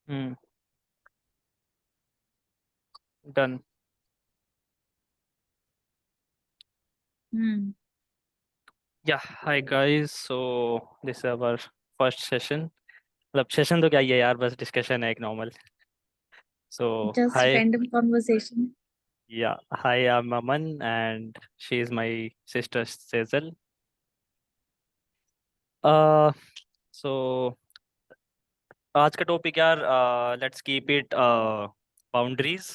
Hmm. Done. Hmm. Yeah. Hi guys. So this is our first session. मतलब session तो क्या ही है यार, बस डिस्कशन है एक normal. So Just hi. random conversation. Yeah. Hi, I'm Aman and she is my sister Sezel. Uh, so आज का टॉपिक यार, लेट्स कीप इट बाउंड्रीज.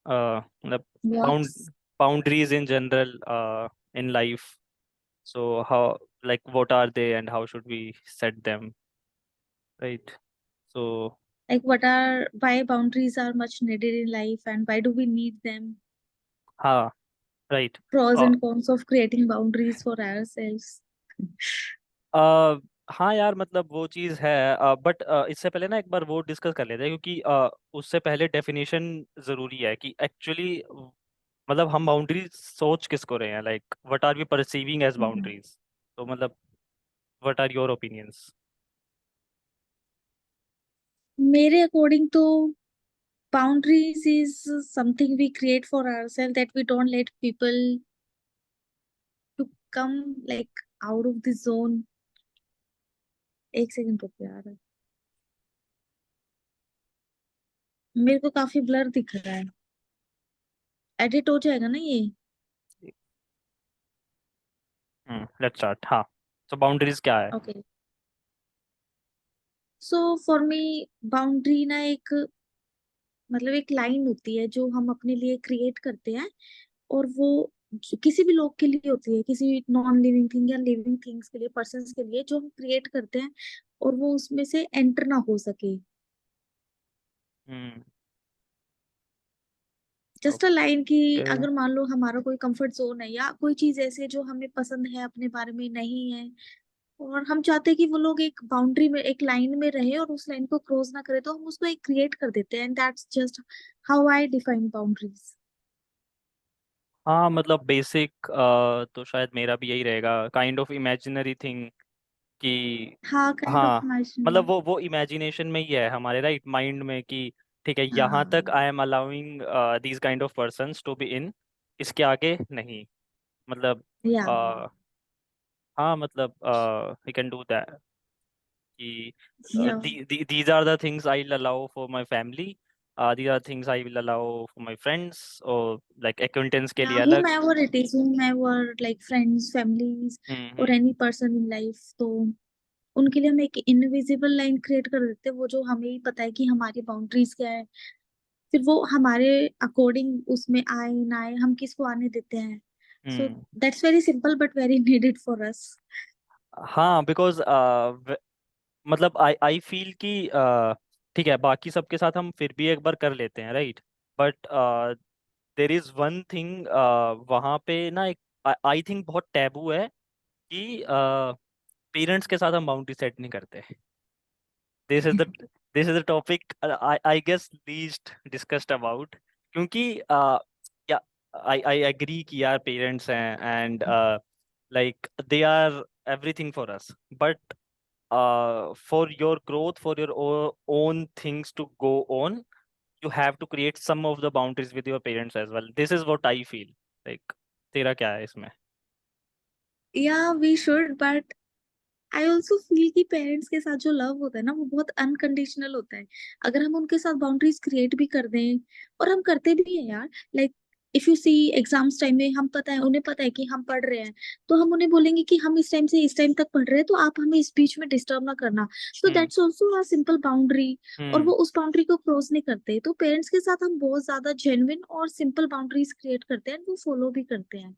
मतलब What? boundaries in general in life. So how, like, what are they and how should we set them, right? So Like, why boundaries are much needed in life and why do we need them? हाँ, right. Pros uh, and cons of creating boundaries for ourselves. uh, हाँ यार, मतलब वो चीज़ है. But इससे पहले ना एक बार वो डिस्कस कर लेते हैं, क्योंकि उससे पहले डेफिनेशन ज़रूरी है कि एक्चुअली मतलब हम बाउंड्रीज सोच किसको रहे हैं, like what are we perceiving as Mhm. Boundaries. तो मतलब व्हाट आर योर ओपिनियंस? मेरे अकॉर्डिंग तो boundaries is something we create for ourselves that we don't let people to come like out of the zone. एक second रुको यार, मेरे को काफी ब्लर दिख रहा है. एडिट हो जाएगा ना ये? Let's start. हाँ. तो बाउंड्रीज क्या है? Okay. So for me boundary ना एक मतलब एक लाइन होती है जो हम अपने लिए क्रिएट करते हैं, और वो किसी भी लोग के लिए होती है, किसी नॉन लिविंग थिंग या लिविंग थिंग्स के लिए, पर्सन्स के लिए जो हम क्रिएट करते हैं, और वो उसमें से एंटर ना हो सके. हम्म. जस्ट अ लाइन की. ओके. अगर मान लो हमारा कोई कंफर्ट जोन है या कोई चीज ऐसे जो हमें पसंद है अपने बारे में नहीं है, और हम चाहते हैं कि वो लोग एक बाउंड्री में एक लाइन में रहे और उस लाइन को क्रॉस ना करे, तो हम उसको एक क्रिएट कर देते हैं, and that's just how I define boundaries. हाँ, मतलब बेसिक तो शायद मेरा भी यही रहेगा, काइंड ऑफ इमेजिनरी थिंग कि हाँ, काइंड ऑफ हाँ, मतलब इमेजिन. वो इमेजिनेशन में ही है हमारे, राइट, माइंड में कि ठीक है, यहाँ तक हाँ. I am allowing these kind of persons to be in, इसके आगे नहीं. मतलब या. हाँ, मतलब वी कैन डू दैट कि या. these are the things I'll allow for my family, these are things I will allow for my friends, और like acquaintance के या लिए अलग. whomever it is, whomever like friends, families, or hmm. any person in life, तो उनके लिए हम एक इनविजिबल लाइन क्रिएट कर देते हैं, वो जो हमें ही पता है कि हमारी बाउंड्रीज क्या है. फिर वो हमारे अकॉर्डिंग उसमें आए ना आए, हम किसको आने देते हैं. So hmm. That's very simple but very needed for us. हाँ, बिकॉज मतलब आई फील कि ठीक है, बाकी सबके साथ हम फिर भी एक बार कर लेते हैं, right. But there is one thing वहाँ पे ना, एक आई थिंक बहुत टैबू है कि पेरेंट्स के साथ हम बाउंड्री सेट नहीं करते. This is the this is the topic I guess least discussed about, क्योंकि या आई एग्री कि यार पेरेंट्स हैं and like they are everything for us, but for your growth, for your own things to go on, you have to create some of the boundaries with your parents as well. This is what I feel. Like, तेरा क्या है इसमें? या we should, but I also feel कि parents के साथ जो love होता है ना, वो बहुत अनकंडीशनल होता है. अगर हम उनके साथ बाउंड्रीज क्रिएट भी कर दें, और हम करते भी हैं यार. Like if you see exams time में, हम पता है, उन्हें पता है कि हम पढ़ रहे हैं, तो हम उन्हें बोलेंगे कि हम इस टाइम से इस टाइम तक पढ़ रहे हैं, तो आप हमें इस बीच में डिस्टर्ब ना करना. तो hmm. That's also a simple boundary. और हम्म. वो उस बाउंड्री को क्रॉस नहीं करते, तो पेरेंट्स के साथ हम बहुत ज्यादा जेन्युइन और सिंपल बाउंड्रीज क्रिएट करते हैं, वो फॉलो भी करते हैं.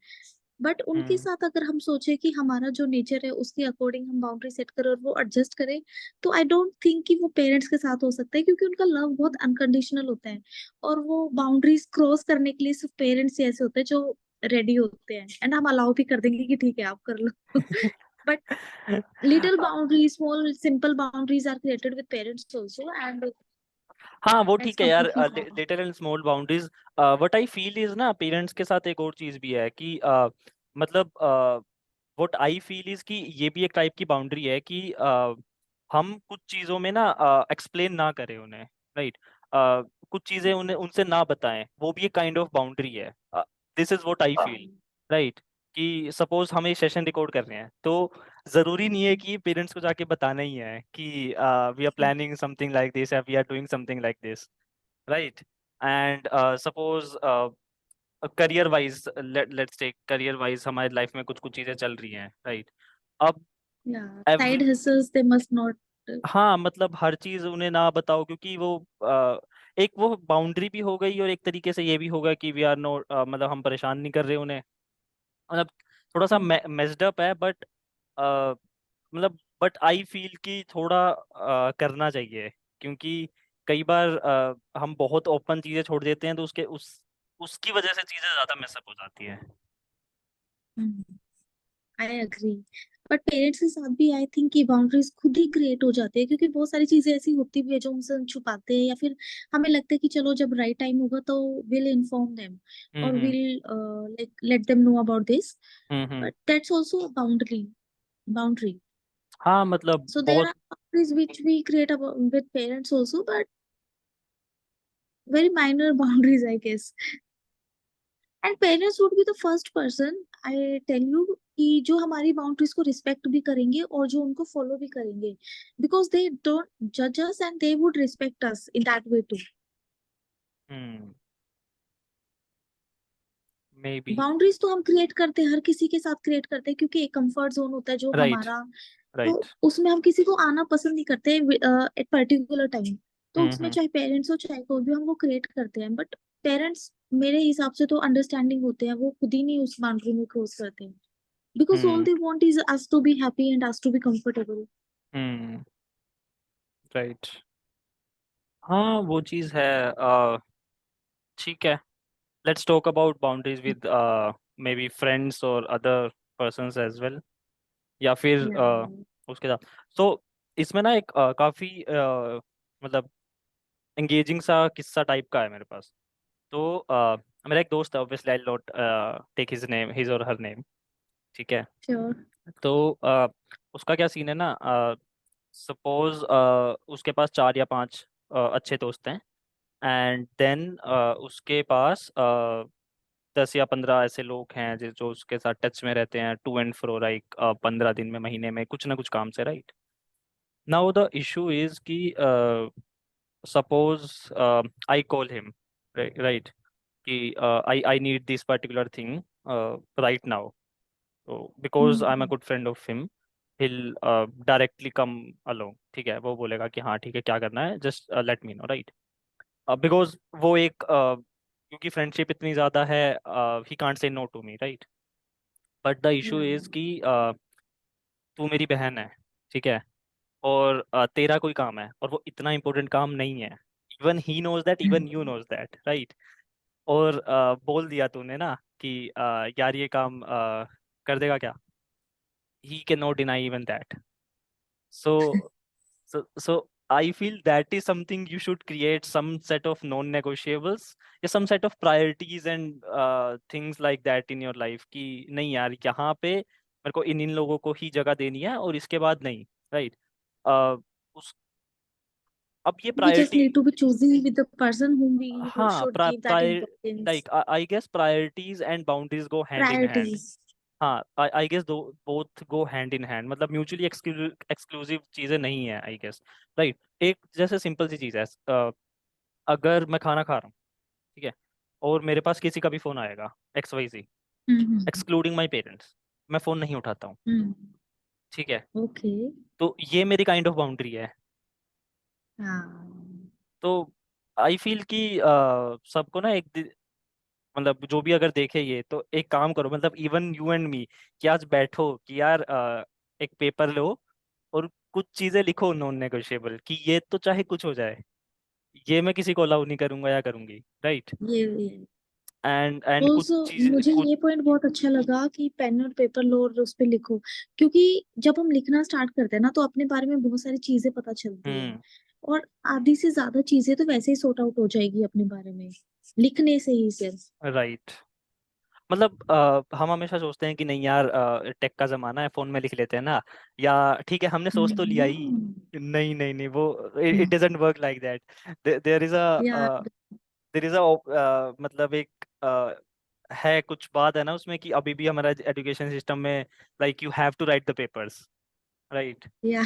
बट उनके हम्म. साथ अगर हम सोचे कि हमारा जो नेचर है उसके अकॉर्डिंग हम बाउंड्री सेट करें और वो एडजस्ट करें, तो आई डोंट थिंक कि वो पेरेंट्स के साथ हो सकता है, क्योंकि उनका लव बहुत अनकंडीशनल होता है. और वो बाउंड्रीज क्रॉस करने के लिए सिर्फ पेरेंट्स ही ऐसे होते हैं जो रेडी होते हैं, एंड हम अलाउ भी कर देंगे कि ठीक है आप कर लो. But little boundary, small simple boundaries are created with parents also, and हाँ, वो दैट्स ठीक है यार. Completely fine. Little and small boundaries. What I feel is ना, पेरेंट्स के साथ एक और चीज भी है कि मतलब व्हाट आई फील इज कि ये भी एक टाइप की बाउंड्री है कि हम कुछ चीज़ों में ना एक्सप्लेन ना करें उन्हें, राइट। कुछ चीज़ें उन्हें उनसे ना बताएं, वो भी एक काइंड ऑफ बाउंड्री है। This is what I feel, right. कि सपोज हम ये सेशन रिकॉर्ड कर रहे हैं, तो ज़रूरी नहीं है कि पेरेंट्स को जाके बताना ही है कि we are planning something like this या we are doing something like this, right. And suppose career wise, let's take career wise हमारी लाइफ में कुछ कुछ चीज़ें चल रही हैं, राइट। अब या side hustles they must not. हाँ, मतलब हर चीज उन्हें ना बताओ, क्योंकि वो एक वो बाउंड्री भी हो गई, और एक तरीके से ये भी होगा कि वी आर नोट, मतलब हम परेशान नहीं कर रहे उन्हें। मतलब थोड़ा सा मेस्ड अप है, बट मतलब बट आई फील कि थोड़ा करना चाहिए, क्योंकि कई बार हम बहुत ओपन चीजें छोड़ देते हैं, तो उसके उसकी वजह से चीजें ज्यादा मेसअप हो जाती हैं। I agree. बट पेरेंट्स के साथ भी आई थिंक ये बाउंड्रीज खुद ही क्रिएट हो जाती है, क्योंकि बहुत सारी चीजें ऐसी होती भी है जो हमसे हम छुपाते हैं, या फिर हमें लगता है कि चलो जब राइट टाइम होगा तो विल इन्फॉर्म देम और hmm. Will like let them know about this. Hmm. But that's also boundary. हाँ, मतलब So there बहुत। are boundaries which we create with parents also, but very minor boundaries, I guess. And parents would be the first person, I tell you, कि जो हमारी boundaries को respect भी करेंगे और जो उनको फॉलो भी करेंगे, बिकॉज दे डोंट जज us and they would respect us in that way too. Hmm. Maybe. Boundaries तो हम क्रिएट करते हैं, हर किसी के साथ क्रिएट करते हैं, क्योंकि एक कंफर्ट जोन होता है जो राइट। हमारा, तो राइट। उसमें हम किसी को आना पसंद नहीं करते एट पर्टिकुलर टाइम. तो उसमें हम्म। चाहे पेरेंट्स हो चाहे कोई भी, हम वो क्रिएट करते हैं. बट पेरेंट्स मेरे हिसाब से तो अंडरस्टैंडिंग होते हैं, वो खुद ही नहीं उस बाउंड्री में क्रॉस करते हैं, because all hmm. They want is us to be happy and us to be comfortable. Hmm. Right. हाँ, वो चीज़ है। ठीक है, let's talk about boundaries with maybe friends और अदर पर्सन्स एज वेल, या फिर या उसके साथ। तो इसमें ना एक काफ़ी मतलब एंगेजिंग सा किस्सा टाइप का है मेरे पास। तो मेरा एक दोस्त है, obviously I not take his name, his or her name, ठीक है। श्योर. तो उसका क्या सीन है ना, सपोज उसके पास 4 या 5 अच्छे दोस्त हैं, एंड देन उसके पास 10 या 15 ऐसे लोग हैं जो जो उसके साथ टच में रहते हैं, टू एंड फ्रो, लाइक 15 दिन में, महीने में, कुछ ना कुछ काम से, right. Now the issue is कि suppose I call him, right, कि I I need this particular thing right now, तो because I am a good friend of him, he'll directly come along, ठीक है। वो बोलेगा कि हाँ ठीक है, क्या करना है, just let me know, right. Because वो एक क्योंकि फ्रेंडशिप इतनी ज़्यादा है, he can't say no to me, right. But the issue या इज कि तू मेरी बहन है, ठीक है, और तेरा कोई काम है, और वो इतना इंपॉर्टेंट काम नहीं है। Even he knows that, even you knows that, right. और बोल दिया तूने ना कि यार ये काम कर देगा क्या, he can not deny even that. So so I feel that is something you should create some set of non-negotiables, या some set of priorities and things like that in your life, कि नहीं यार, यहाँ पे मेरे को इन इन लोगों को ही जगह देनी है, और इसके बाद नहीं, राइट। उस अब ये we just priority, need to be choosy with the person whom we who हाँ, should give that importance. Like I guess priorities and boundaries go hand in hand. Priorities. हाँ, I guess though both go hand in hand, मतलब mutually exclusive चीजें नहीं है, I guess, right. एक जैसे simple सी चीज है, अगर मैं खाना खा रहा हूँ, ठीक है, और मेरे पास किसी का भी फोन आएगा, XYZ, hmm. Excluding my parents, मैं फोन नहीं उठाता हूँ, हम्म. ठीक है। ओके. तो ये मेरी काइंड ऑफ बाउंड्री है। हाँ. तो आई फील कि सबको ना मतलब जो भी अगर देखे ये, तो एक काम करो, मतलब इवन यू एंड मी, कि आज बैठो कि यार एक पेपर लो और कुछ चीजें लिखो नॉन नेगोशिएबल, कि ये तो चाहे कुछ हो जाए, ये मैं किसी को अलाउ नहीं करूंगा या करूंगी, राइट। ये एंड कुछ ऑल्सो चीज मुझे कुछ। ये पॉइंट बहुत अच्छा लगा कि पेन और पेपर लो और उस पे लिखो, क्योंकि जब हम लिखना स्टार्ट करते हैं ना, तो अपने बारे में बहुत सारी चीजें पता चलती है. हम्म। और आधी से ज्यादा चीजें तो वैसे ही सॉर्ट आउट हो जाएगी अपने बारे में, लिखने से ही सिर्फ. राइट। मतलब हम हमेशा सोचते हैं कि नहीं यार, टेक का जमाना है, फोन में लिख लेते हैं ना, या ठीक है हमने सोच तो लिया ही। नहीं। नहीं नहीं नहीं, वो it doesn't work like that. There is या अ देयर इज अ मतलब एक है कुछ बात है ना उसमें, कि अभी भी हमारा एजुकेशन सिस्टम में like you have to write the papers, right. या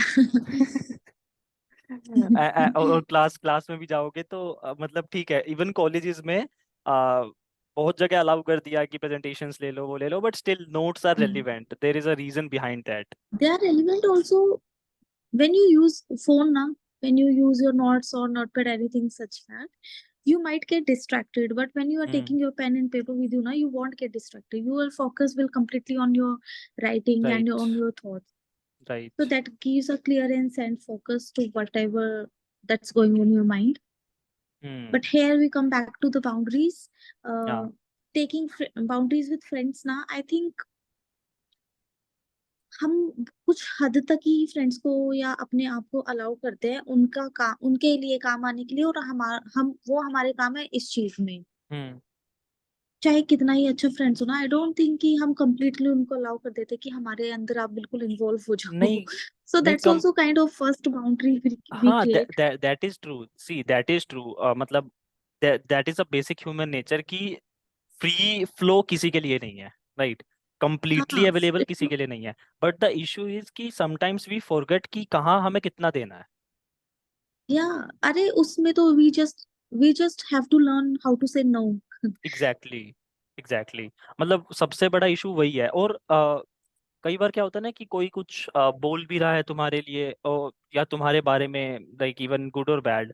और क्लास क्लास में भी जाओगे तो मतलब ठीक है, इवन कॉलेजेस में बहुत जगह अलाउ कर दिया कि प्रेजेंटेशंस ले लो, वो ले लो, but still notes are relevant, there is a reason behind that. they are relevant also when you use phone now, when you use your notes or notepad, anything such that you might get distracted. But when you are hmm. taking your pen and paper with you now, you won't get distracted. Your focus will completely on your writing and right. on your thoughts. So right. that gives a clearance and focus to whatever that's going on your mind. Hmm. But here we come back to the boundaries. Uh, हाँ। taking boundaries with friends now, I think हम कुछ हद तक ही friends को या अपने आप को अलाउ करते हैं उनका काम, उनके लिए काम आने के लिए, और हम वो हमारे काम है इस चीज में। हम्म। चाहे कितना ही अच्छा फ्रेंड्स हो ना, आई डोंट थिंक कि हम कंप्लीटली उनको अलाउ कर देते कि हमारे अंदर आप बिल्कुल इन्वॉल्व हो जाओ। नहीं सो नहीं that's come. Also kind of first boundary we हाँ, create. That is true, see that is true, मतलब that is a basic human nature की फ्री फ्लो किसी के लिए नहीं है, राइट। कंप्लीटली हाँ, अवेलेबल किसी के लिए नहीं है। बट द इशू इज कि समटाइम्स वी फॉरगेट कि कहाँ हमें कितना देना है। या अरे उसमें तो we just have to learn how to say no. Exactly. Exactly. मतलब सबसे बड़ा इशू वही है। और कई बार क्या होता है ना कि कोई कुछ बोल भी रहा है तुम्हारे लिए, और या तुम्हारे बारे में, लाइक इवन गुड और बैड,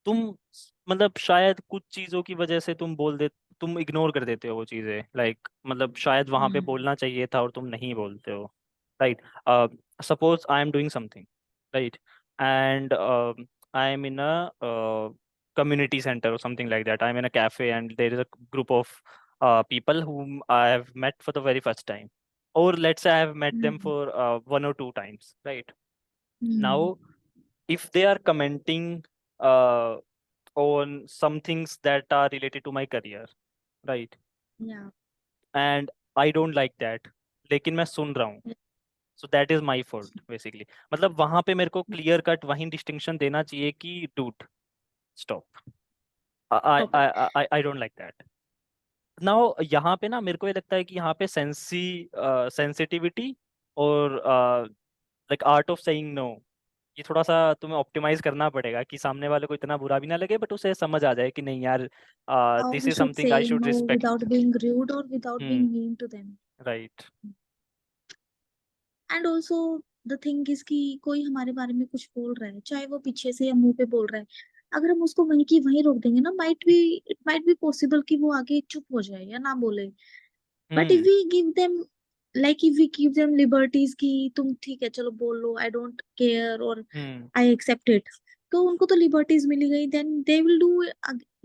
तुम मतलब शायद कुछ चीजों की वजह से तुम इग्नोर कर देते हो वो चीजें, लाइक मतलब शायद वहां पे बोलना चाहिए था और तुम नहीं बोलते हो, right. Suppose I am doing something, right, and I am in a community center or something like that. I'm in a cafe and there is a group of people whom I have met for the very first time, or let's say I have met them for one or two times, right. Now if they are commenting uh, on some things that are related to my career, right, या and I don't like that, लेकिन मैं सुन रहा हूँ, so that is my fault basically. मतलब वहां पे मेरे को क्लियर कट वही डिस्टिंक्शन देना चाहिए कि dude stop, I stop it. I I don't like that. Now यहाँ पे ना मेरे को ये लगता है कि यहाँ पे सेंसिटिविटी और like art of saying no, ये थोड़ा सा तुम्हें ऑप्टिमाइज करना पड़ेगा कि सामने वाले को इतना बुरा भी ना लगे, बट उसे समझ आ जाए कि नहीं यार, How this we is should something I say should no respect. without being rude or without hmm. being mean to them. Right. And also the thing is कि कोई हमारे बारे में कुछ बोल रहा है, चाहे वो पीछे से या मुंह पे बोल रहा है, अगर हम उसको वहीं की वहीं रोक देंगे ना, इट माइट बी पॉसिबल कि वो आगे चुप हो जाए या ना बोले। But if hmm. We give them, like if we give them liberties कि तुम ठीक है चलो बोल लो, आई डोंट केयर और हम्म। आई एक्सेप्ट इट, तो उनको तो लिबर्टीज मिली गई, देन दे विल डू,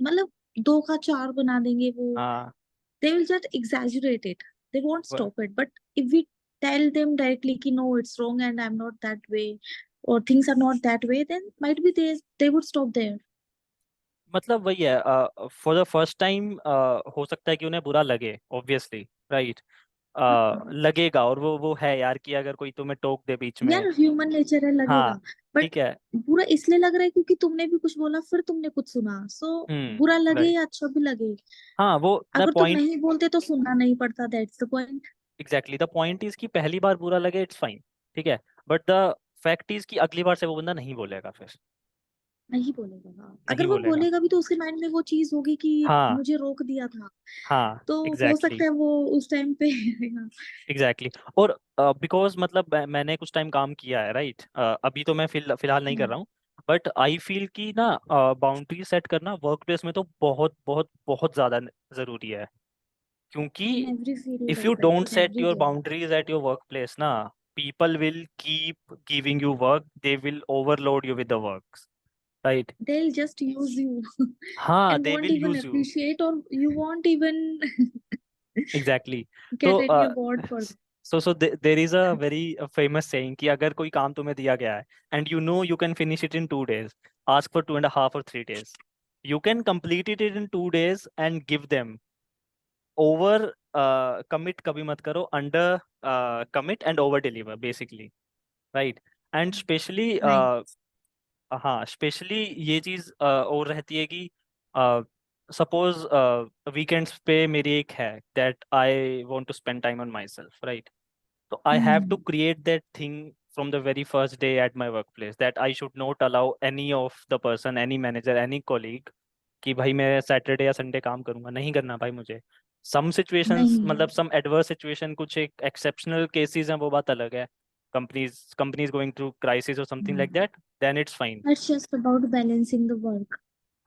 मतलब दो का चार बना देंगे वो। हाँ। They will just exaggerate it. They won't व- stop it. But if we tell them directly ki no, it's wrong and I'm not that way, or things are not that way, then might be they would stop there. मतलब वही है, for the first time हो सकता है कि उन्हें बुरा लगे, ऑब्वियसली, राइट। हाँ, लगेगा, और वो है यार कि अगर कोई तुम्हें टोक दे बीच यार में। ह्यूमन नेचर है, लगेगा। हाँ। बट ठीक है। बुरा इसलिए लग रहा है क्योंकि तुमने भी कुछ बोला, फिर तुमने कुछ सुना, सो बुरा लगे राइट। या अच्छा भी लगे, हाँ, वो द अगर तुम पॉइंट, नहीं बोलते तो सुनना नहीं पड़ता, that's the point. Exactly the point is कि पहली बार बुरा लगे, इट्स फाइन, ठीक है, बट द फैक्ट इज कि अगली बार से वो बंदा नहीं बोलेगा फिर। नहीं बोलेगा, हाँ, अगर नहीं वो बोलेगा। बोलेगा भी तो उसके माइंड में वो चीज होगी कि हाँ। मुझे रोक दिया था। हाँ। तो हो एग्जैक्टली। सकता है वो उस टाइम पे एग्जैक्टली। और बिकॉज मतलब मैंने कुछ टाइम काम किया है, राइट, अभी तो मैं फिलहाल नहीं कर रहा हूँ, बट आई फील कि ना बाउंड्री सेट करना वर्क प्लेस में तो बहुत बहुत बहुत ज़्यादा ज़रूरी है, क्योंकि in every field if I you felt, don't in set every your job boundaries at your work place ना, people will keep giving you work, they will overload you with the work, right. they'll just use you हाँ, and they won't will even use you. appreciate, or you won't even exactly. तो get any award for that. So there is a very famous saying कि अगर कोई काम तुम्हें दिया गया है and you know you can finish it in 2 days, ask for 2.5 or 3 days, you can complete it in 2 days and give them over commit कभी मत करो, under commit and over deliver basically, right. And specially right. हाँ, specially ये चीज़ और रहती है कि suppose weekends पे मेरी एक है that I want to spend time on myself, right. तो I have to hmm. Create that thing from the very first day at my work place, that I should not allow any of the person, any manager, any colleague कि भाई मैं Saturday या Sunday काम करूंगा, नहीं करना भाई मुझे। सम सिचुएशंस, नहीं, मतलब सम एडवर्स सिचुएशन, कुछ एक एक्सेप्शनल केसेस हैं, वो बात अलग है। कंपनीज गोइंग थ्रू क्राइसिस और something like that, then it's fine. It's just about balancing the work,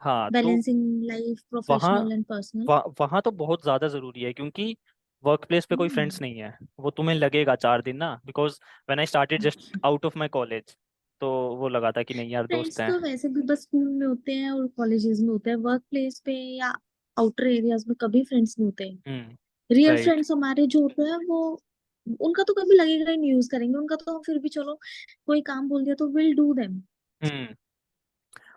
हाँ तो बैलेंसिंग लाइफ वहाँ प्रोफेशनल एंड पर्सनल। वहाँ तो बहुत ज़्यादा ज़रूरी है, क्योंकि वर्क प्लेस पे कोई फ्रेंड्स नहीं है। वो तुम्हें लगेगा 4 दिन ना, because when I started just out of my college, तो वो लगा था कि नहीं यार, दोस्त फ्रेंड्स हैं। तो वैसे भी बस स्कूल में होते हैं और कॉलेजेस में होते हैं, वर्क प्लेस पे या आउटर एरियाज में कभी फ्रेंड्स नहीं होते हैं। हम्म। Real right. फ्रेंड्स हमारे जो होते हैं वो, उनका तो कभी लगेगा ही नहीं यूज करेंगे उनका, तो हम फिर भी चलो कोई काम बोल दिया तो विल डू देम। हम्म।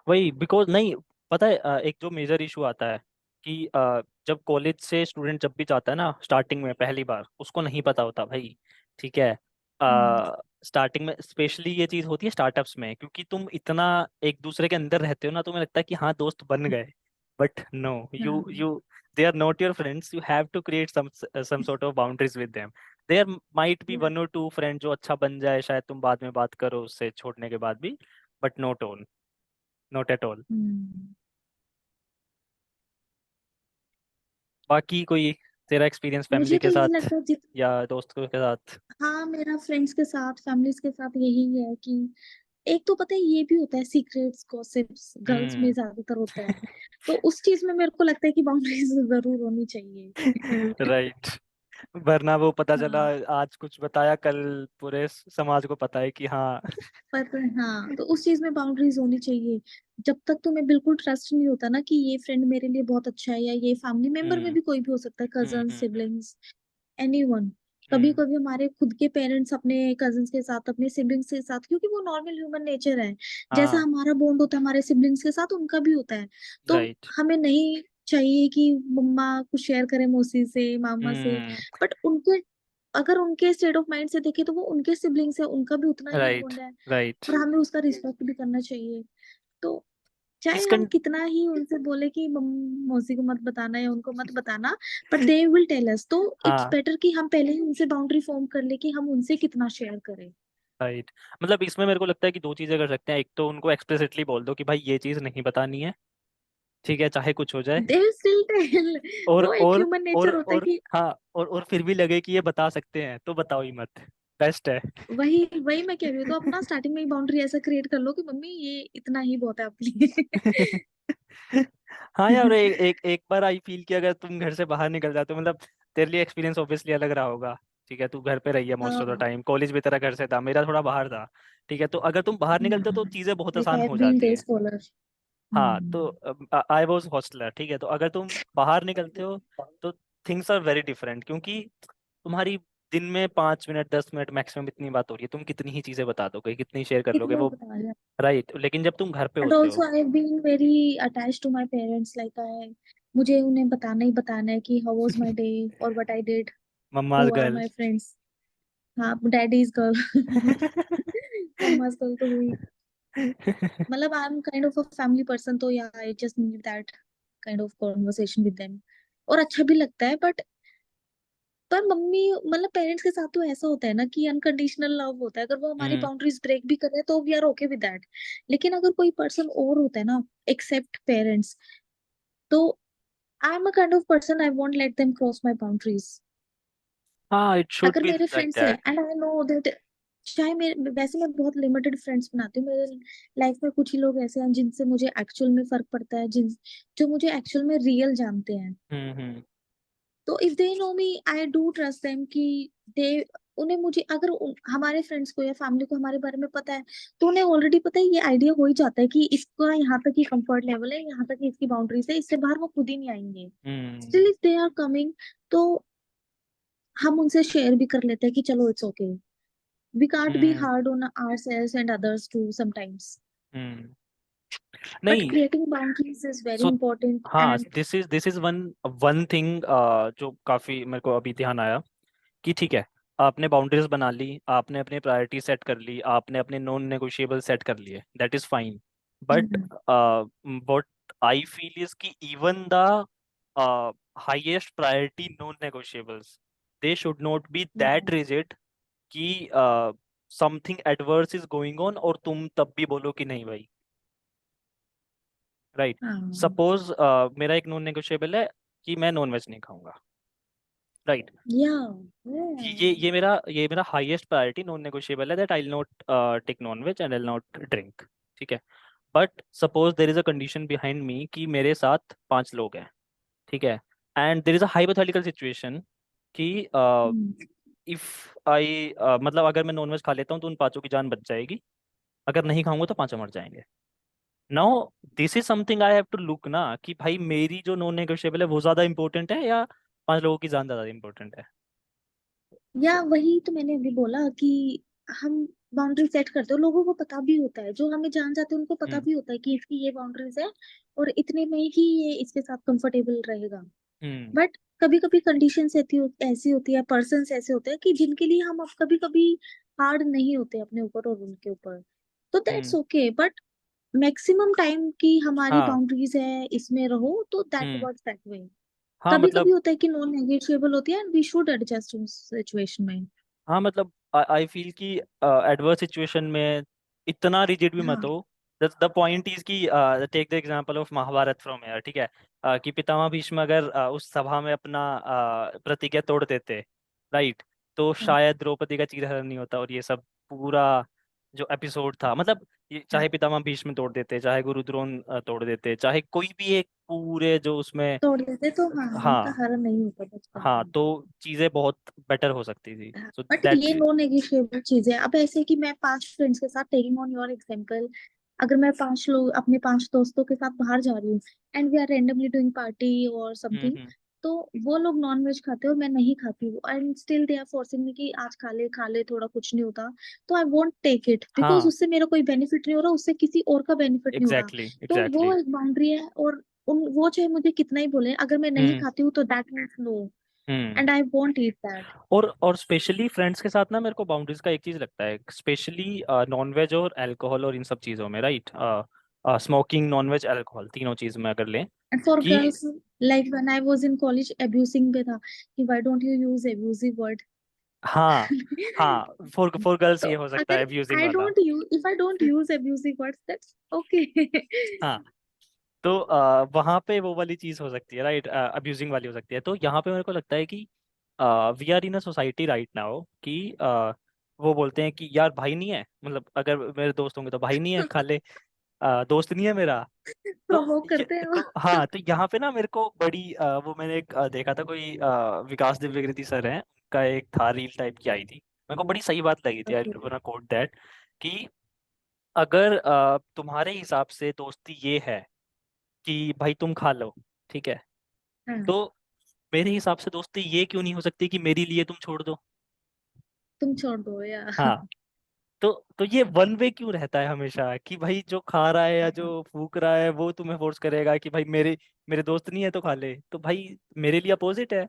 वही, बिकॉज नहीं, पता है एक जो मेजर इशू आता है कि जब कॉलेज से स्टूडेंट जब भी जाता है ना, स्टार्टिंग में पहली बार उसको नहीं पता होता भाई, ठीक है। हम्म। स्टार्टिंग में स्पेशली ये चीज़ होती है स्टार्टअप्स में, क्योंकि तुम इतना एक दूसरे के अंदर रहते हो ना, तुम्हें लगता है कि हाँ दोस्त बन गए, बट नो, यू हाँ। You they are not your friends, you have to create some sort of boundaries with them. There might be 1 or 2 friend जो अच्छा बन जाए, शायद तुम बाद में बात करो उससे छोड़ने के बाद भी, but not all, not at all. Hmm. बाकी कोई तेरा एक्सपीरियंस फैमिली मुझे तो के यही साथ लगता है जित या दोस्तों के साथ? हाँ, मेरा फ्रेंड्स के साथ फैमिलीज के साथ यही है कि एक तो पता है ये भी होता है, सीक्रेट्स गॉसिप्स गर्ल्स में हम्म। ज्यादातर होता है। तो उस चीज में मेरे को लगता है कि बाउंड्रीज जरूर होनी चाहिए। राइट। वरना वो पता चला हाँ। आज कुछ बताया, कल पूरे समाज को पता है कि हाँ। पर हाँ, तो उस चीज में बाउंड्रीज होनी चाहिए। जब तक तुम्हें बिल्कुल ट्रस्ट नहीं होता ना कि ये फ्रेंड मेरे लिए बहुत अच्छा है, या ये फैमिली मेंबर में हम्म। भी कोई भी हो सकता है, कजन हम्म। Siblings anyone. कभी हम्म। कभी हमारे खुद के पेरेंट्स अपने कजिन्स के साथ, अपने सिबलिंग्स के साथ, क्योंकि वो नॉर्मल ह्यूमन नेचर है, जैसा हाँ। हमारा बॉन्ड होता है हमारे सिबलिंग्स के साथ उनका भी होता है। तो राइट। हमें नहीं चाहिए कि मम्मा कुछ शेयर करे मौसी से, मामा से। हम्म। बट उनके, अगर उनके स्टेट ऑफ माइंड से देखें तो वो उनके सिबलिंग्स है, उनका भी उतना ही राइट। बॉन्ड है, राइट। और हमें उसका रिस्पेक्ट भी करना चाहिए। तो चाहे इस हम कं कितना ही उनसे बोले कि मौसी को मत बताना या उनको मत बताना, but they will tell us. तो इट्स हाँ। बेटर कि हम पहले ही उनसे बाउंड्री फॉर्म कर ले कि हम उनसे कितना शेयर करें। राइट। मतलब इसमें मेरे को लगता है कि 2 चीजें कर सकते हैं। एक तो उनको एक्सप्लिसिटली बोल दो कि भाई ये चीज़ नहीं बतानी है, ठीक है, चाहे कुछ हो जाए। They will still tell. और वो एक और ह्यूमन नेचर और होता है और कि हाँ, और फिर भी लगे कि ये बता सकते हैं तो बताओ ही मत, बेस्ट है। वही वही मैं कह रही हूँ, तो अपना स्टार्टिंग में ही बाउंड्री ऐसा क्रिएट कर लो कि मम्मी ये इतना ही बहुत है आपके लिए। हाँ यार, एक बार आई फील कि अगर तुम घर से बाहर निकल जाते हो, मतलब तेरे लिए एक्सपीरियंस ऑब्वियसली अलग रहा होगा, ठीक है, तू घर पे रही है मोस्ट ऑफ द हाँ। टाइम, कॉलेज भी तेरा घर से था, मेरा थोड़ा बाहर था, ठीक है। तो अगर तुम बाहर निकलते हो तो चीज़ें बहुत लाइक आसान आई हैव हो बीन जाती डे हैं। स्कॉलर। हाँ तो आई वॉज हॉस्टलर, ठीक है, तो अगर तुम बाहर निकलते हो तो थिंग्स आर वेरी डिफरेंट, क्योंकि तुम्हारी दिन में 5 मिनट 10 मिनट मैक्सिमम इतनी बात हो रही है, तुम कितनी ही चीज़ें बता दोगे, कितनी शेयर कर लोगे कितना ही वो, बता रहे हैं। राइट। लेकिन जब तुम घर पे And होते also हो, I have been very attached to my parents. Like I, मुझे उन्हें बताना ही बताना है कि how was my day or what I did, mamma's who are girl. my friends. हाँ, डैडीज गर्ल। मम्माज गर्ल तो हुई। मतलब I am kind of a family person, तो या I just need that kind of conversation with them. और अच्छा भी लगता है, बट पर मम्मी, मतलब पेरेंट्स के साथ तो ऐसा होता है ना कि अनकंडीशनल लव होता है, अगर वो हमारी हम्म। बाउंड्रीज ब्रेक भी कर रहे हैं तो we are okay with that. लेकिन अगर कोई पर्सन और होता है ना, एक्सेप्ट पेरेंट्स, तो आई am a kind of person, I won't let them cross my boundaries. हाँ, इट शुड अगर बी मेरे लाइक फ्रेंड्स हैं that. And I know that, चाहे मेरे, वैसे मैं बहुत लिमिटेड फ्रेंड्स बनाती हूँ मेरे लाइफ में, कुछ ही लोग ऐसे हैं जिनसे मुझे एक्चुअल में फर्क पड़ता है, जिन जो मुझे एक्चुअल में रियल जानते हैं। हम्म। तो if they know me I do trust them कि दे, उन्हें मुझे अगर हमारे फ्रेंड्स को या फैमिली को हमारे बारे में पता है, तो उन्हें ऑलरेडी पता है, ये आइडिया हो ही जाता है कि इसका यहाँ तक ही कंफर्ट लेवल है, यहाँ तक ही इसकी बाउंड्रीज है, इससे बाहर वो खुद ही नहीं आएंगे। Hmm. Still if they are coming, तो हम उनसे शेयर भी कर लेते हैं कि चलो it's okay, we can't be hmm. Hard on ourselves and others too sometimes. Hmm. But नहीं। Creating boundaries is very so important हाँ, and this is one one thing जो काफी मेरे को अभी ध्यान आया कि ठीक है, आपने बाउंड्रीज बना ली, आपने अपनी प्रायोरिटी सेट कर ली, आपने अपने नॉन नेगोशिएबल सेट कर लिए, that is fine. But what I feel is कि even the highest priority non negotiables, they should not be that rigid कि something adverse is going on और तुम तब भी बोलो कि नहीं भाई। राइट। हाँ सपोज मेरा एक नॉन नेगोशिएबल है कि मैं नॉन वेज नहीं खाऊंगा। राइट। या ये मेरा हाईएस्ट प्रायोरिटी नॉन नेगोशिएबल है, that I will not take non veg and I will not drink. ठीक है। But suppose there is a condition behind me कि मेरे साथ 5 लोग हैं। ठीक है। And there is a hypothetical situation कि इफ आई मतलब अगर मैं नॉन वेज खा लेता हूँ तो उन 5 की जान बच जाएगी, अगर नहीं खाऊंगा तो 5 मर जाएंगे। Now this is something I have to look ना कि भाई मेरी जो नॉन नेगोशिएबल है वो ज्यादा इंपॉर्टेंट है या 5 लोगों की जान ज्यादा इंपॉर्टेंट है। या वही तो मैंने अभी बोला कि हम बाउंड्री सेट करते हो, लोगों को पता भी होता है, जो हमें जान जाते हैं उनको पता हम्म। भी होता है कि इसकी ये बाउंड्रीज है और इतने में ही ये इसके साथ कंफर्टेबल रहेगा। हम्म। बट कभी कभी कंडीशंस ऐसी होती है, पर्सन्स ऐसे होते हैं कि जिनके लिए हम अब कभी कभी हार्ड नहीं होते अपने ऊपर और उनके ऊपर, तो that's hmm. Okay. But maximum time की हमारी हाँ। बाउंड्रीज है, इसमें रहो, तो that hmm. Works that way. हाँ कभी कभी मतलब। होता है कि नॉन नेगोशिएबल होती है एंड वी शुड एडजस्ट उस सिचुएशन में। हाँ मतलब आई फील कि एडवर्स सिचुएशन में इतना रिजिड भी मत हाँ हो। द पॉइंट इज कि take the example of Mahabharata from here. ठीक है। कि पितामह भीष्म अगर उस सभा में अपना प्रतिज्ञा तोड़ देते, राइट, तो हाँ शायद द्रौपदी का चीरहरण नहीं होता और ये सब पूरा जो एपिसोड था, मतलब ये हाँ, चाहे पितामह भीष्म तोड़ देते, चाहे गुरु द्रोण तोड़ देते, चाहे कोई भी एक पूरे जो उसमें। तोड़ देते तो हाँ उनका हाँ। हरण नहीं होता बचपन हाँ में। तो चीजें बहुत बेटर हो सकती थी, सो बट ये दैट। नॉन नेगोशिएबल चीज है। अब ऐसे कि मैं 5 फ्रेंड्स के साथ, टेकिंग ऑन योर एग्जांपल, अगर मैं 5 लोग अपने 5 दोस्तों के साथ बाहर जा रही हूँ and we are randomly doing party और समथिंग, हम्म। तो वो लोग नॉन वेज खाते हैं और मैं नहीं खाती हूँ and still they are forcing me कि आज खा ले थोड़ा, कुछ नहीं होता, तो I won't take it because हाँ उससे मेरा कोई बेनिफिट नहीं हो रहा, उससे किसी और का बेनिफिट नहीं हो रहा। एग्जैक्टली तो वो एग्जैक्टली। एक बाउंड्री है। और वो चाहे मुझे कितना ही बोले, अगर मैं नहीं हम्म। खाती हूँ तो that means no, hmm. And I won't eat that. और स्पेशली फ्रेंड्स के साथ ना मेरे को बाउंड्रीज का एक चीज लगता है, स्पेशली नॉन वेज और अल्कोहल और इन सब चीज़ों में, राइट। स्मोकिंग, नॉन वेज, अल्कोहल, तीनों चीज़ में अगर लें एंड फॉर कि girls, like when I was in college, abusing पे था कि why don't you use abusive word. हाँ। हाँ फॉर गर्ल्स तो ये हो सकता है अगर अब्यूजिंग आई वाला। Don't use, if I don't use abusive words, that's okay. हाँ तो वहाँ पे वो वाली चीज़ हो सकती है, राइट, अब्यूजिंग वाली हो सकती है। तो यहाँ पे मेरे को लगता है कि we are in a society right now कि वो बोलते हैं कि यार भाई नहीं है, मतलब अगर मेरे दोस्त होंगे तो भाई नहीं है खा ले, दोस्त नहीं है मेरा। तो प्रोवोक ये करते हैं वो। तो हाँ, तो यहाँ पे ना मेरे को बड़ी वो मैंने एक देखा था, कोई विकास दिव्यकृति सर हैं, उनका एक था रील टाइप की आई थी, मेरे को बड़ी सही बात लगी थी, आई ओके। गोना कोट दैट कि अगर तुम्हारे हिसाब से दोस्ती ये है कि भाई तुम खा लो, ठीक है, हाँ, तो मेरे हिसाब से दोस्ती ये क्यों नहीं हो सकती कि मेरे लिए तुम छोड़ दो। तुम छोड़ दो या। हाँ। तो ये वन वे क्यों रहता है हमेशा कि भाई जो खा रहा है या जो फूक रहा है वो तुम्हें फोर्स करेगा कि भाई मेरे मेरे दोस्त नहीं है तो खा ले, तो भाई मेरे लिए अपोजिट है।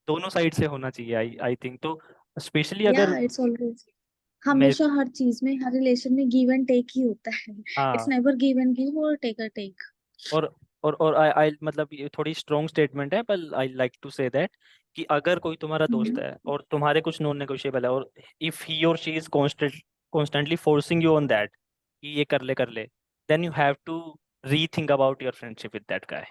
दोनों साइड से होना चाहिए, आई आई थिंक तो, स्पेशली या अगर इट्स ऑलवेज, मेरे। हमेशा हर चीज में, हर रिलेशन में गिव एंड टेक ही होता है। इट्स हाँ। नेवर गिव एंड गिव और टेक अ टेक। और और आई मतलब ये थोड़ी स्ट्रॉन्ग स्टेटमेंट है पर I like to say that कि अगर कोई तुम्हारा दोस्त है और तुम्हारे कुछ नॉन नेगोशिएबल है, और if he or she is constantly forcing you on that कि ये कर ले, then you have to rethink about your friendship with that guy.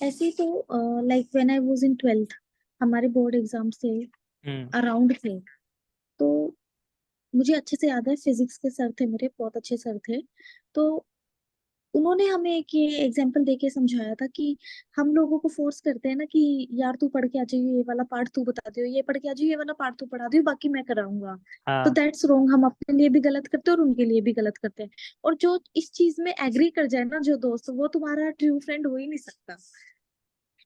ऐसे ही तो like when I was in 12th, हमारे बोर्ड एग्जाम्स थे, हम्म। अराउंड थे, तो मुझे अच्छे से याद है, फिजिक्स के सर थे मेरे, बहुत अच्छे सर थे। तो उन्होंने हमें एक ये एग्जाम्पल देके समझाया था कि हम लोगों को फोर्स करते हैं ना कि यार तू पढ़ के आ जाइए, ये वाला पार्ट तू बता दियो, ये पढ़ के आ जाइए, ये वाला पार्ट तू पढ़ा दियो, बाकी मैं कराऊंगा। तो हाँ। दैट्स रॉन्ग, हम अपने लिए भी गलत करते हैं और उनके लिए भी गलत करते हैं। और जो इस चीज में एग्री कर जाए ना जो दोस्त, वो तुम्हारा ट्रू फ्रेंड हो ही नहीं सकता।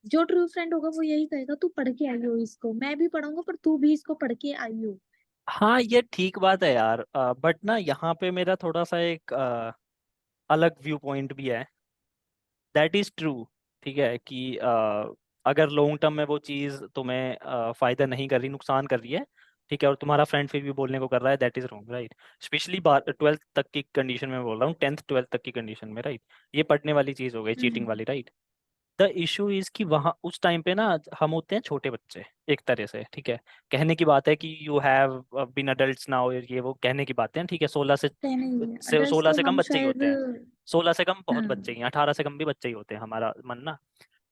जो ट्रू फ्रेंड होगा वो यही कहेगा तू पढ़ के आई हो इसको, मैं भी पढ़ाऊंगा पर तू भी इसको पढ़ के आई हो। हाँ ये ठीक बात है यार, बट ना यहाँ पे मेरा थोड़ा सा एक अलग व्यू पॉइंट भी है। That is true. ठीक है कि अगर लॉन्ग टर्म में वो चीज़ तुम्हें फायदा नहीं कर रही, नुकसान कर रही है, ठीक है, और तुम्हारा फ्रेंड फिर भी बोलने को कर रहा है, that is wrong, right. Specially 12th तक की कंडीशन में बोल रहा हूँ, 10th 12th तक की कंडीशन में, राइट। ये पढ़ने वाली चीज़ हो गई, चीटिंग हम्म। वाली, राइट। द इशू इज कि वहाँ उस टाइम पे ना हम होते हैं छोटे बच्चे, एक तरह से, ठीक है। कहने की बात है कि you have been adults now, ये वो कहने की बातें हैं, ठीक है। 16 नहीं, से अडल्ट 16 तो से कम हम बच्चे ही शायद। होते हैं। 16 से कम बहुत बच्चे ही हाँ हैं, 18 से कम भी बच्चे ही होते हैं, हमारा मन ना।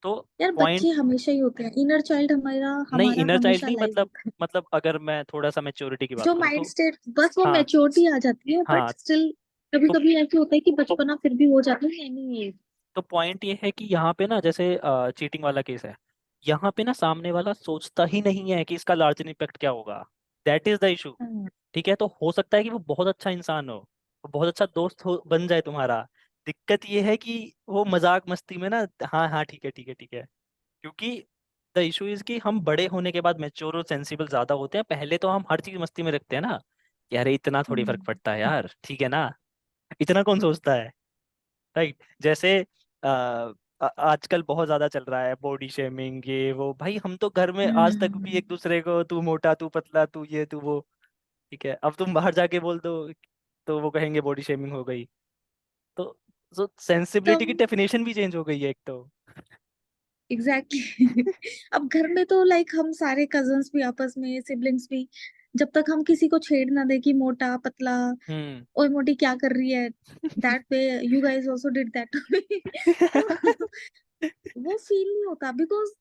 तो यार, बच्चे पॉइंट, हमेशा ही होते हैं, इनर चाइल्ड हमारा नहीं हमारा इनर चाइल्ड हमेशा नहीं, लाइव मतलब होता है। अगर मैं थोड़ा सा मेच्योरिटी की बात जो करूँ माइंड तो, स्टेट, बस वो हाँ, मेच्योरिटी आ जाती है, बट हाँ, स्टिल कभी तो कभी ऐसे होता है कि बचपना फिर भी हो जाता है एनी एज। पॉइंट ये है कि यहाँ पे ना, जैसे चीटिंग वाला केस है, यहाँ पे ना सामने वाला सोचता ही नहीं है कि इसका लार्जर इम्पैक्ट क्या होगा। That is the issue. हाँ। ठीक है, तो हो सकता है कि वो बहुत अच्छा इंसान हो, वो बहुत अच्छा दोस्त हो, बन जाए तुम्हारा। दिक्कत ये है कि वो मजाक मस्ती में ना, हाँ हाँ ठीक है ठीक है ठीक है, क्योंकि द इशू इज कि हम बड़े होने के बाद मेच्योर और सेंसिबल ज्यादा होते हैं, पहले तो हम हर चीज मस्ती में रखते हैं ना, कि अरे इतना थोड़ी फर्क हम्म। पड़ता है यार, ठीक है ना, इतना कौन सोचता है, राइट। जैसे आजकल बहुत ज्यादा चल रहा है बॉडी शेमिंग, ये वो, भाई हम तो घर में आज तक भी हम्म। एक दूसरे को तू मोटा तू पतला तू ये तू वो, ठीक है। अब तुम बाहर जाके बोल दो तो वो कहेंगे बॉडी शेमिंग हो गई। तो तो सेंसिबिलिटी की डेफिनेशन भी चेंज हो गई है एक तो। Exactly exactly. अब घर में तो लाइक हम सारे कजन्स भी आपस में, सिबलिंग्स भी, जब तक हम किसी को छेड़ ना दे कि मोटा पतला, हम्म। ओए मोटी क्या कर रही है, that way you guys also did that to me. तो वो फील नहीं होता, बिकॉज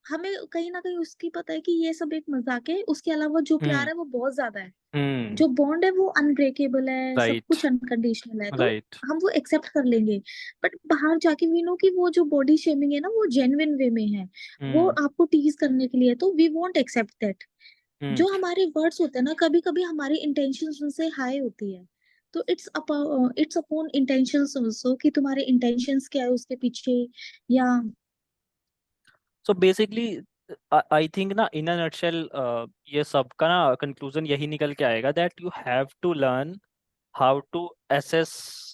हमें कहीं ना कहीं उसकी पता है कि ये सब एक मजाक है, उसके अलावा जो प्यार हम्म। है वो बहुत ज्यादा है। हम्म। जो बॉन्ड है वो अनब्रेकेबल है, सब राइट। कुछ अनकंडीशनल है, तो राइट। हम वो एक्सेप्ट कर लेंगे। बट बाहर जाके वी नो कि वो जो बॉडी शेमिंग है ना, वो जेन्युइन वे में है, वो हम्म। आपको टीज करने के लिए, तो वी वोंट एक्सेप्ट दैट। हम्म। जो हमारे वर्ड्स होते हैं ना, कभी कभी हमारी इंटेंशंस उनसे हाई होती है, तो इट्स अपॉन इंटेंशंस ऑल्सो कि तुम्हारे इंटेंशंस क्या है उसके पीछे, या सो बेसिकली आई थिंक ना, इन अ नटशेल, ये सब का ना कंक्लूजन यही निकल के आएगा that you have to learn how to assess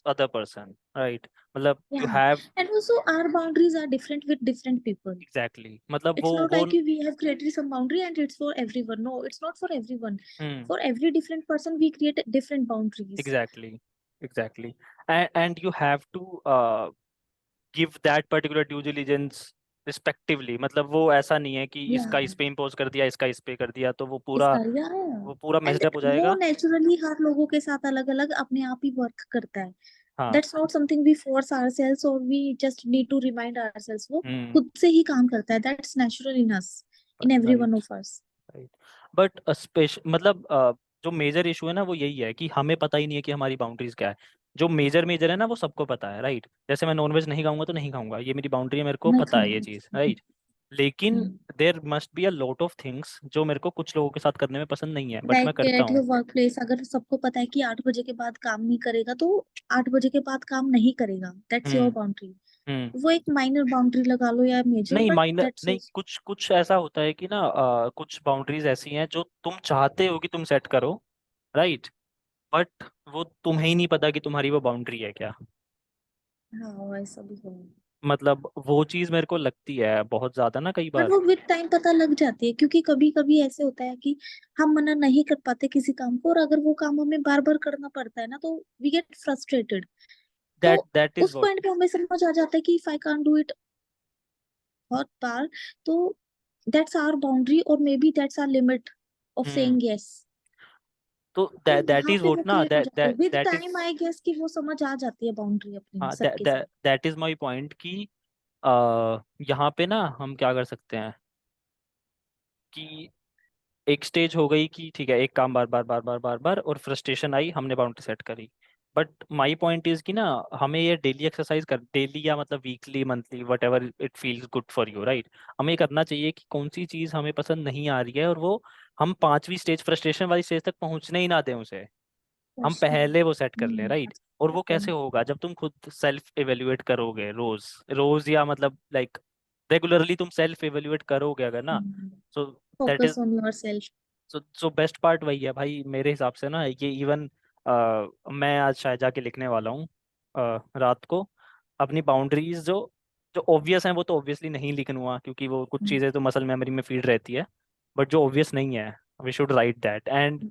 other person, right. मतलब you yeah. Have, And also our boundaries are different with different people. Exactly, मतलब It's not वो, like we have created some boundary and it's for everyone. No, it's not for everyone. हम्म, For every different person, we create different boundaries. Exactly, exactly, and you have to give that particular due diligence respectively. मतलब वो ऐसा नहीं है कि Yeah. इसका इस पे इम्पोज कर दिया, इसका इस पे कर दिया, तो इसका yeah, yeah. वो पूरा And मेस्ड अप हो वो जाएगा। नेचुरली हर लोगों के साथ अलग अलग अपने आप ही वर्क करता है। हाँ। That's not something we force ourselves or we just need to remind ourselves. वो हम्म। खुद से ही काम करता है. That's natural in us, in every one right. of us. Right. But special मतलब जो मेजर इशू है ना वो यही है कि हमें पता ही नहीं है कि हमारी बाउंड्रीज क्या है। जो मेजर मेजर है ना वो सबको पता है, राइट। जैसे मैं नॉनवेज नहीं खाऊंगा तो नहीं खाऊंगा, ये मेरी बाउंड्री है, मेरे को नहीं पता है ये चीज़, खाना। राइट। लेकिन there must be a lot of things जो मेरे को कुछ लोगों के साथ करने में पसंद नहीं है, बट मैं लाइक करता एट हूँ। योर वर्क प्लेस, अगर सबको पता है कि 8 बजे के बाद काम नहीं करेगा, तो 8 बजे के बाद काम नहीं करेगा, दैट्स योर हम्म। बाउंड्री। हम्म। वो एक माइनर बाउंड्री लगा लो या मेजर, नहीं बट माइनर दैट्स नहीं, कुछ कुछ ऐसा होता है कि ना कुछ बाउंड्रीज ऐसी हैं जो तुम चाहते हो कि तुम सेट करो, राइट, बट वो तुम्हें ही नहीं पता कि तुम्हारी वो बाउंड्री है क्या। हाँ ऐसा भी है। मतलब वो चीज मेरे को लगती है बहुत ज्यादा ना कई बट बार। वो विद टाइम पता लग जाती है, क्योंकि कभी कभी ऐसे होता है कि हम मना नहीं कर पाते किसी काम को, और अगर वो काम हमें बार बार करना पड़ता है ना, तो वी गेट फ्रस्ट्रेटेड। तो दैट इज उस व्हाट। पॉइंट पे हमें समझ आ जाता है कि if I can't do it बहुत बार, तो दैट्स आवर बाउंड्री, और maybe that's our limit of hmm. Saying yes. तो तो दैट वहां इज पे व्हाट वो ना, क्लियर हो जाता है with that is, time, I guess कि वो समझ आ जाती है बाउंड्री अपनी हाँ, सबके साथ। दैट इज माय पॉइंट कि यहाँ पे ना हम क्या कर सकते हैं कि एक स्टेज हो गई कि ठीक है, एक काम बार बार बार बार बार बार और फ्रस्ट्रेशन आई, हमने बाउंड्री सेट करी। बट माई पॉइंट इज कि ना हमें ये डेली एक्सरसाइज कर, डेली या मतलब weekly monthly what ever it feels good for you, right. हमें ये करना चाहिए कि कौन सी चीज़ हमें पसंद नहीं आ रही है, और वो हम 5वीं स्टेज, फ्रस्ट्रेशन वाली स्टेज तक पहुंचने ही ना दें उसे, हम First, पहले वो सेट कर लें, राइट। that's और the वो कैसे point. होगा जब तुम खुद सेल्फ एवेल्युएट करोगे, रोज रोज या मतलब लाइक रेगुलरली तुम सेल्फ एवेल्युएट करोगे अगर ना, so that Focus is, on yourself. So best part वही है भाई मेरे हिसाब से ना, ये इवन मैं आज शायद जाके लिखने वाला हूँ रात को अपनी बाउंड्रीज जो जो ऑब्वियस हैं वो तो ऑब्वियसली नहीं लिखूंगा, क्योंकि वो कुछ चीज़ें तो मसल मेमोरी में फीड रहती है, बट जो ऑब्वियस नहीं है we should write that and.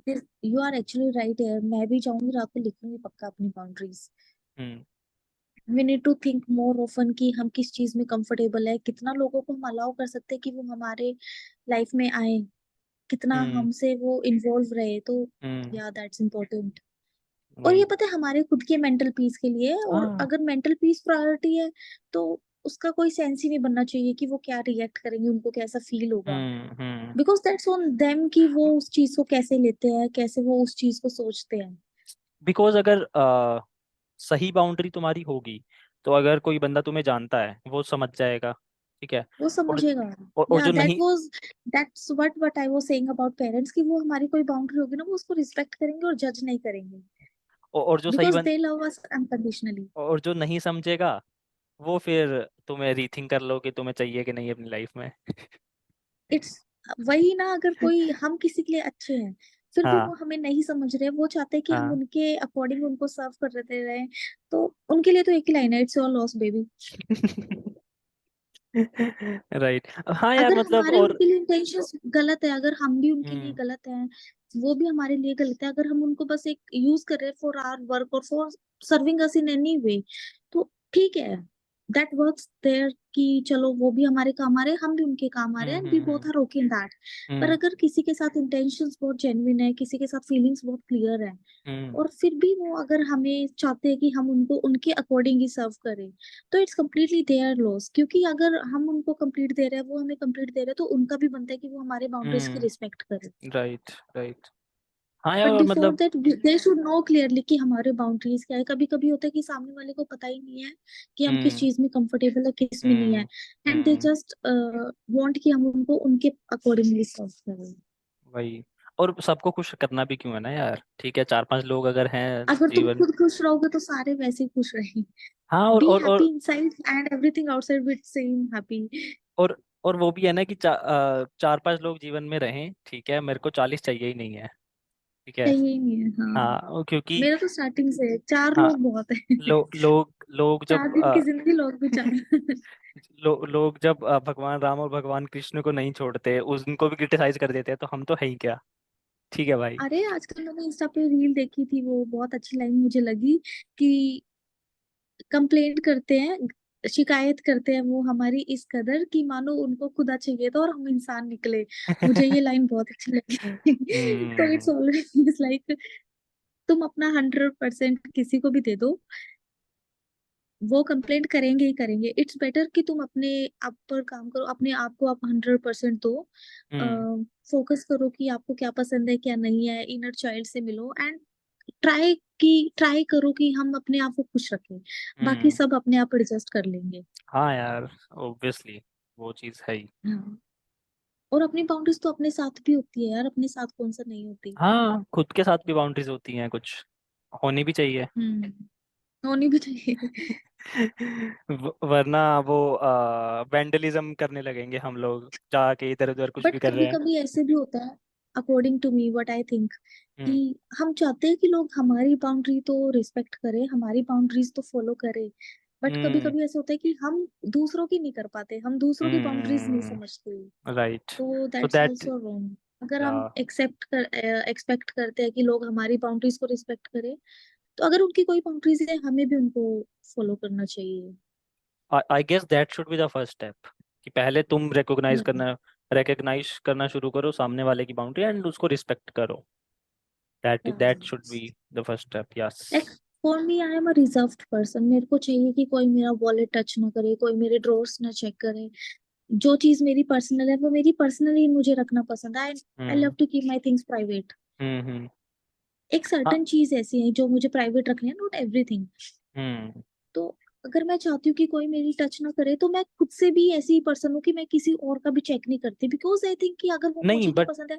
You are actually right यार, मैं भी चाहूंगी रात को लिखूंगी पक्का अपनी boundaries. Hmm. We need to think more often कि हम किस चीज में कंफर्टेबल है, कितना लोगों को हम अलाउ कर सकते हैं कि वो हमारे लाइफ में आए, कितना हम्म। हमसे वो इन्वॉल्व रहे। तो हम्म। या दैट्स इम्पोर्टेंट। और ये वही। पता है हमारे खुद के मेंटल पीस के लिए है, और हाँ। अगर मेंटल पीस प्रायोरिटी है तो उसका कोई सेंस ही नहीं बनना चाहिए कि वो क्या रिएक्ट करेंगे, उनको कैसा फील होगा। हम्म। बिकॉज दैट्स ऑन देम कि वो उस चीज को कैसे लेते हैं, कैसे वो उस चीज को सोचते हैं। बिकॉज अगर सही बाउंड्री तुम्हारी होगी तो अगर कोई बंदा तुम्हें जानता है वो समझ जाएगा, ठीक है। वो और समझेगा। और या जो नहीं, that's what I was saying about parents, कि वो हमारी कोई बाउंड्री होगी ना वो उसको रिस्पेक्ट करेंगे और जज नहीं करेंगे, और जो सही बिकॉज बन दे लव अस अनकंडीशनली। और जो नहीं समझेगा वो फिर तुम्हें रीथिंक कर लो कि तुम्हें चाहिए कि नहीं अपनी लाइफ में। इट्स वही ना, अगर कोई हम किसी के लिए अच्छे हैं फिर भी हाँ। वो हमें नहीं समझ रहे, वो चाहते हैं कि हम हाँ। उनके अकॉर्डिंग उनको सर्व करते रहे, तो उनके लिए तो एक ही लाइन है, it's your loss baby. Right. हाँ यार अगर मतलब हमारे और। उनके लिए इंटेंशंस गलत है, अगर हम भी उनके लिए हम्म। गलत हैं, वो भी हमारे लिए गलत है, अगर हम उनको बस एक यूज कर रहे हैं फॉर आवर वर्क और for serving us in any way, तो ठीक है, दैट वर्क्स देयर, कि चलो वो भी हमारे काम आ रहे हैं, हम भी उनके काम आ रहे हैं, and we both hmm. Are okay in that. पर हम्म। अगर किसी के साथ इंटेंशंस बहुत जेन्युइन है, किसी के साथ फीलिंग्स बहुत क्लियर है, हम्म। और फिर भी वो अगर हमें चाहते हैं कि हम उनको उनके अकॉर्डिंग ही सर्व करें, तो इट्स कम्प्लीटली देयर लॉस, क्योंकि अगर हम उनको कंप्लीट दे रहे हैं, वो हमें कंप्लीट दे रहे हैं, तो उनका भी बनता है कि वो हमारे बाउंड्रीज की हम्म। रिस्पेक्ट करे। राइट। राइट। हाँ यार बट और बिफोर मतलब। That they should know clearly कि हमारे बाउंड्रीज क्या है। कभी कभी होता है कि सामने वाले को पता ही नहीं है कि हम किस हम्म। चीज में कंफर्टेबल है, किस में नहीं है, hmm. And they hmm. Just want कि हम उनको उनके अकॉर्डिंगली सर्व करें। वही। और सबको खुश करना भी क्यों है ना यार, ठीक है, चार पांच लोग अगर हैं अगर तुम जीवन। खुद खुश रहोगे तो सारे वैसे ही खुश रहेंगे। हाँ Be happy inside and everything outside will seem happy. और और वो भी है ना कि चार पांच लोग जीवन में रहें, ठीक है, मेरे को 40 चाहिए ही नहीं है, ठीक है। चाहिए ही नहीं है, हाँ। हाँ क्योंकि मेरा तो स्टार्टिंग से है, चार हाँ लोग बहुत है। लोग जब 4 दिन की जिंदगी, लोग भी चार। लोग जब भगवान राम और भगवान कृष्ण को नहीं छोड़ते, उनको भी क्रिटिसाइज कर देते हैं, तो हम तो है ही क्या। ठीक है भाई। अरे आजकल मैंने इंस्टा पे रील देखी थी, वो बहुत अच्छी लाइन मुझे लगी कि कंप्लेंट करते हैं, शिकायत करते हैं वो हमारी इस कदर कि मानो उनको खुदा चाहिए था और हम इंसान निकले। मुझे ये लाइन बहुत अच्छी लगी। तो इट्स हम्म। ऑलवेज लाइक, तुम अपना 100% किसी को भी दे दो, वो कंप्लेंट करेंगे ही करेंगे। इट्स बेटर कि तुम अपने आप पर काम करो, अपने आप को आप 100% दो, हम्म। फोकस करो कि आपको क्या पसंद है क्या नहीं है, इनर चाइल्ड से मिलो, एंड ट्राई करो कि हम अपने आप को खुश रखें, बाकी हम्म। सब अपने आप एडजस्ट कर लेंगे। हाँ यार ऑब्वियसली वो चीज़ है ही। हाँ। और अपनी बाउंड्रीज तो अपने साथ भी होती है यार, अपने साथ कौन सा नहीं होती। हाँ खुद के साथ भी बाउंड्रीज होती हैं कुछ, होनी भी चाहिए। हम्म, होनी भी चाहिए। वरना वो वैंडलिज्म करने लगेंगे हम लोग जाके इधर उधर कुछ बट भी कर कभी रहे हैं। कभी ऐसे भी होता है, according to me what I think, कि हम्म। हम चाहते हैं कि लोग हमारी बाउंड्री तो रिस्पेक्ट करें, हमारी बाउंड्रीज तो फॉलो करें, बट कभी हम्म। कभी ऐसे होता है कि हम दूसरों की नहीं कर पाते, हम दूसरों की बाउंड्रीज नहीं हम्म। समझते। राइट। तो so that's that. Also wrong. अगर या हम एक्सपेक्ट करते हैं कि लोग हमारी बाउंड्रीज को रिस्पेक्ट करें, तो अगर उनकी कोई बाउंड्रीज है हमें भी उनको फॉलो करना चाहिए। I guess that should be the first step, कि पहले तुम या रिकॉग्नाइज करना शुरू करो सामने वाले की बाउंड्री एंड उसको रिस्पेक्ट करो। That should be the first step, yes. Like for me I am a reserved person, मेरे को चाहिए कि कोई मेरा वॉलेट टच ना करे, कोई मेरे ड्रॉर्स ना चेक करे। जो चीज मेरी पर्सनल है वो मेरी पर्सनली मुझे रखना पसंद है। I love hmm. To keep my things private. Hmm. एक हाँ। सर्टन चीज ऐसी है जो मुझे प्राइवेट रखनी है, नॉट एवरीथिंग। हम्म। तो अगर मैं चाहती हूँ कि कोई मेरी टच ना करे, तो मैं खुद से भी ऐसी ही पर्सन हूँ कि मैं किसी और का भी चेक नहीं करती, बिकॉज आई थिंक कि अगर वो नहीं मुझे नहीं बट। पसंद है,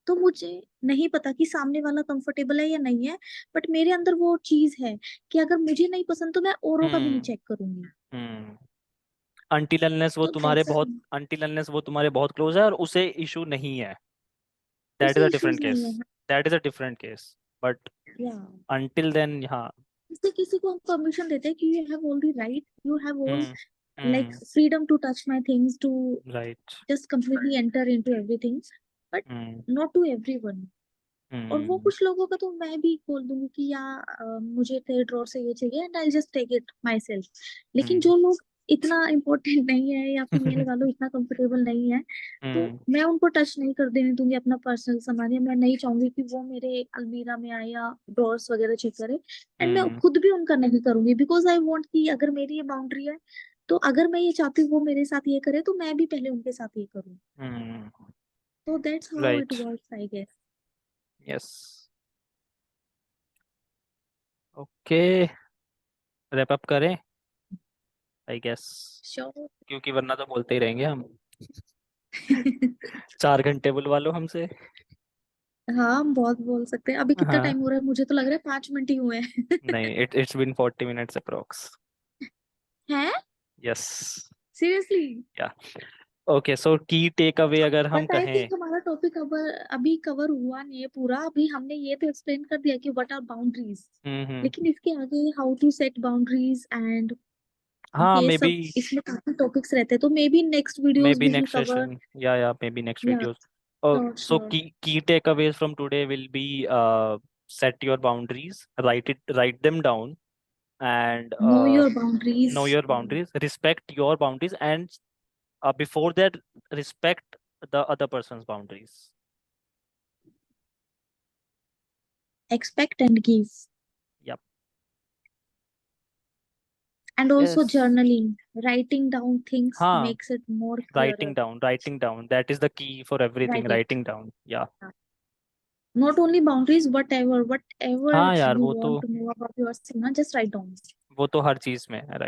तो मुझे नहीं पता कि सामने वाला कंफर्टेबल है या नहीं है, बट मेरे अंदर वो चीज है कि अगर मुझे नहीं पसंद तो मैं औरों का भी नहीं हम्म। चेक करूंगी। हम्म। अनटिल अनलेस वो तो तुम्हारे दैट्स बहुत अनटिल अनलेस वो तुम्हारे बहुत क्लोज है और उसे इशू नहीं है, दैट इज उससे अ इश्यूज डिफरेंट नहीं केस, है। That is a different case, but या अंटिल देन, हाँ। इससे किसी को हम परमिशन देते हैं कि you have all the right, you have all hmm. like hmm. freedom to touch my things, to right. just completely enter into everything, but hmm. not to everyone. और वो हम्म। कुछ लोगों का तो मैं भी बोल दूंगी कि मुझे तेरे ड्रॉर से ये चाहिए and I just take it myself. लेकिन हम्म। जो लोग इतना इम्पोर्टेंट नहीं है या फिर ये लगा लो इतना कंफर्टेबल नहीं है, तो हम्म। मैं उनको टच नहीं कर देने दूंगी अपना पर्सनल सामान, या मैं नहीं चाहूंगी कि वो मेरे अलमीरा में आए या ड्रॉर्स वगैरह चेक करे। एंड मैं हम्म। खुद भी उनका नहीं करूंगी, बिकॉज आई वॉन्ट कि अगर मेरी ये बाउंड्री है, तो अगर मैं ये चाहती हूँ वो मेरे साथ ये करे, तो मैं भी पहले उनके साथ ये करूँ। हम्म। तो that's how it right. Works I guess. Yes. Okay, wrap up करें आई गेस, श्योर। क्योंकि वरना तो बोलते ही रहेंगे हम। 4 घंटे बुलवा लो हमसे। हाँ हम बहुत बोल सकते हैं। अभी कितना हाँ। टाइम हो रहा है? मुझे तो लग रहा है 5 मिनट ही हुए हैं। नहीं, इट्स बीन 40 minutes अप्रोक्स। हैं? यस। सीरियसली? या। ओके, सो की टेक अवे अगर हम बट आई कहें। थिंक हमारा टॉपिक अभी कवर हुआ नहीं है पूरा। अभी हमने ये तो एक्सप्लेन कर दिया कि व्हाट आर बाउंड्रीज, हम्म। लेकिन इसके आगे how to set boundaries and हाँ, ये मे बी, सब, इसमें काफी टॉपिक्स रहते हैं, तो maybe next may videos be we will next cover. Session, या मे बी नेक्स्ट या videos. Sure So sure. key takeaways from today will be, set your boundaries, write them down, and know your boundaries. know your boundaries, respect your boundaries, and before that, respect the other person's boundaries. Expect and give. Yep. And also Yes. Journaling, writing down things हाँ, makes it more writing clearer. down, writing down. That is the key for everything. Write it. Writing down. Yeah. Not only boundaries, whatever हाँ यार, you वो तो want to know about yourself, na, just write down. वो तो हर चीज में है।